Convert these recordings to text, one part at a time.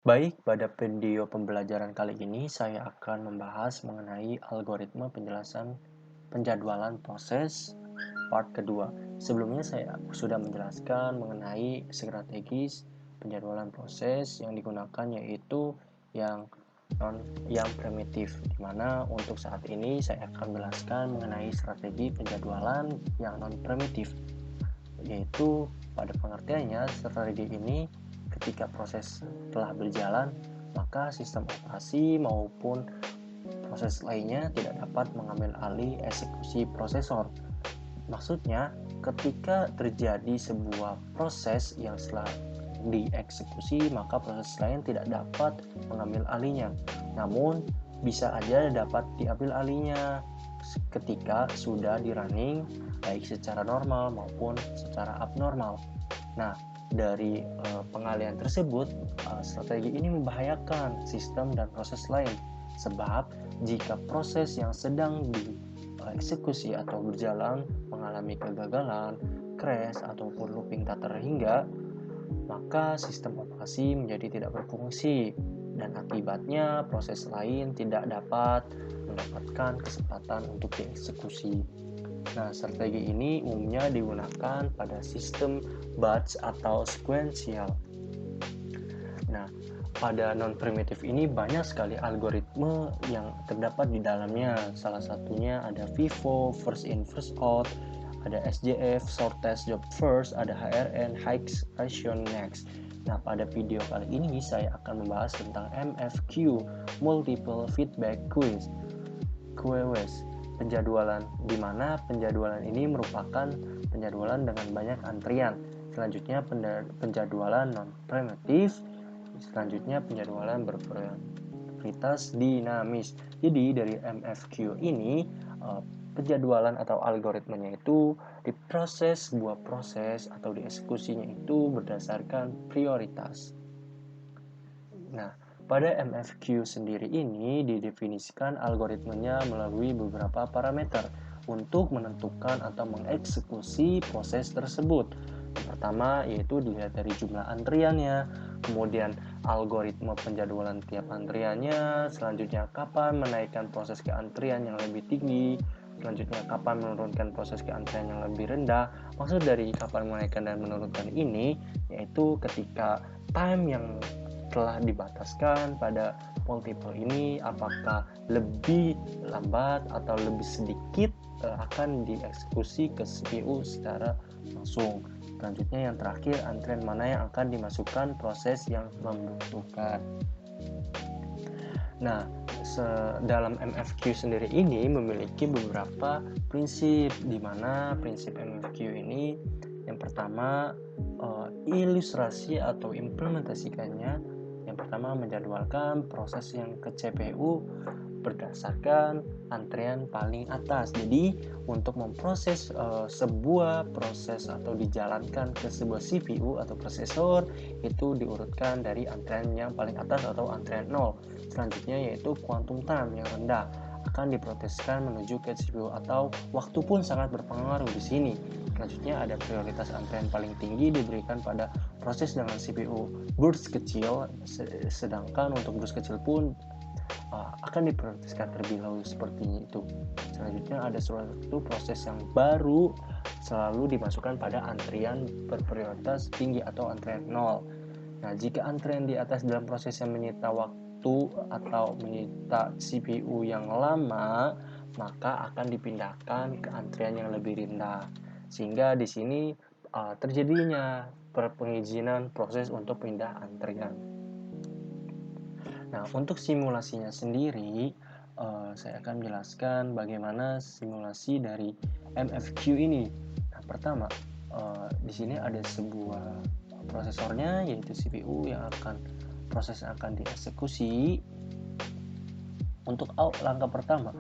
Baik, pada video pembelajaran kali ini saya akan membahas mengenai algoritma penjelasan penjadwalan proses part kedua. Sebelumnya saya sudah menjelaskan mengenai strategis penjadwalan proses yang digunakan, yaitu yang yang primitif, di mana untuk saat ini saya akan menjelaskan mengenai strategi penjadwalan yang non primitif, yaitu pada pengertiannya strategi ini ketika proses telah berjalan, maka sistem operasi maupun proses lainnya tidak dapat mengambil alih eksekusi prosesor. Maksudnya, ketika terjadi sebuah proses yang setelah dieksekusi, maka proses lain tidak dapat mengambil alihnya. Namun, bisa aja dapat diambil alihnya ketika sudah di running, baik secara normal maupun secara abnormal. Nah, dari pengalihan tersebut, strategi ini membahayakan sistem dan proses lain, sebab jika proses yang sedang dieksekusi atau berjalan mengalami kegagalan, crash, ataupun looping tak terhingga, maka sistem operasi menjadi tidak berfungsi dan akibatnya proses lain tidak dapat mendapatkan kesempatan untuk dieksekusi. Nah, strategi ini umumnya digunakan pada sistem batch atau sequential. Nah, pada non-primitif ini banyak sekali algoritma yang terdapat di dalamnya. Salah satunya ada FIFO, first in first out, ada SJF, shortest job first, ada HRN, Hikes Ration Next. Nah, pada video kali ini saya akan membahas tentang MFQ, Multiple Feedback Quiz, QWS, penjadwalan, di mana penjadwalan ini merupakan penjadwalan dengan banyak antrian. Selanjutnya penjadwalan non-primitif, selanjutnya penjadwalan berprioritas dinamis. Jadi dari MFQ ini penjadwalan atau algoritmanya itu diproses sebuah proses atau dieksekusinya itu berdasarkan prioritas. Nah, pada MFQ sendiri ini didefinisikan algoritmenya melalui beberapa parameter untuk menentukan atau mengeksekusi proses tersebut. Yang pertama yaitu dilihat dari jumlah antriannya, kemudian algoritma penjadwalan tiap antriannya, selanjutnya kapan menaikkan proses ke antrian yang lebih tinggi, selanjutnya kapan menurunkan proses ke antrian yang lebih rendah. Maksud dari kapan menaikkan dan menurunkan ini yaitu ketika time yang telah dibataskan pada multiple ini apakah lebih lambat atau lebih sedikit akan dieksekusi ke CPU secara langsung. Selanjutnya yang terakhir, antrian mana yang akan dimasukkan proses yang membutuhkan. Nah, dalam MFQ sendiri ini memiliki beberapa prinsip, di mana prinsip MFQ ini yang pertama ilustrasi atau implementasikannya. Yang pertama menjadwalkan proses yang ke CPU berdasarkan antrian paling atas. Jadi untuk memproses sebuah proses atau dijalankan ke sebuah CPU atau prosesor itu diurutkan dari antrian yang paling atas atau antrian 0. Selanjutnya yaitu quantum time yang rendah akan diproseskan menuju ke CPU atau waktu pun sangat berpengaruh di sini. Selanjutnya ada prioritas antrian paling tinggi diberikan pada proses dengan CPU burst kecil, sedangkan untuk burst kecil pun akan diprioritaskan terlebih dahulu seperti itu. Selanjutnya ada suatu proses yang baru selalu dimasukkan pada antrian berprioritas tinggi atau antrian 0. Nah, jika antrian di atas dalam proses yang menyita waktu atau menyita CPU yang lama, maka akan dipindahkan ke antrian yang lebih rendah. Sehingga di sini terjadinya pengizinan proses untuk pindah antrian. Nah, untuk simulasinya sendiri, saya akan menjelaskan bagaimana simulasi dari MFQ ini. Nah, pertama, di sini ada sebuah prosesornya, yaitu CPU yang proses akan dieksekusi. Untuk langkah pertama,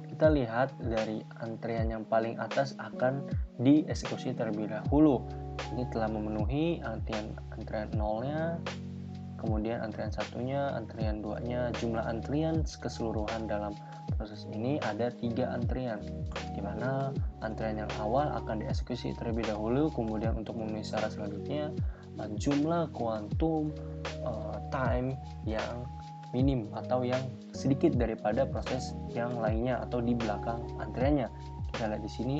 kita lihat dari antrian yang paling atas akan dieksekusi terlebih dahulu. Ini telah memenuhi antrian 0-nya, kemudian antrian 1-nya, antrian 2-nya. Jumlah antrian keseluruhan dalam proses ini ada 3 antrian, di mana antrian yang awal akan dieksekusi terlebih dahulu, kemudian untuk memenuhi syarat selanjutnya jumlah kuantum time yang minim atau yang sedikit daripada proses yang lainnya atau di belakang antriannya. Kita lihat di sini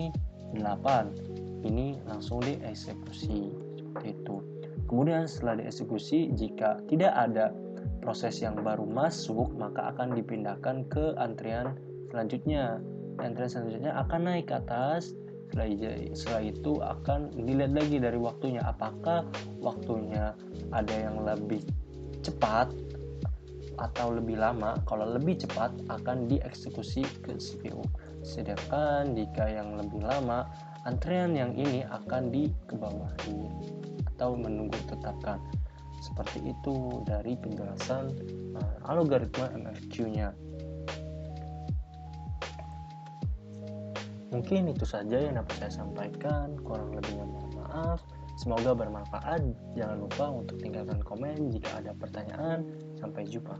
8. Ini langsung dieksekusi seperti itu. Kemudian setelah dieksekusi, jika tidak ada proses yang baru masuk, maka akan dipindahkan ke antrian selanjutnya. Antrian selanjutnya akan naik ke atas. Setelah itu akan dilihat lagi dari waktunya, apakah waktunya ada yang lebih cepat atau lebih lama. Kalau lebih cepat akan dieksekusi ke CPU, sedangkan jika yang lebih lama, antrian yang ini akan dikebawahi atau menunggu tetapkan. Seperti itu dari penjelasan algoritma MFQ-nya. Mungkin itu saja yang dapat saya sampaikan, kurang lebihnya mohon maaf. Semoga bermanfaat. Jangan lupa untuk tinggalkan komen jika ada pertanyaan. Sampai jumpa.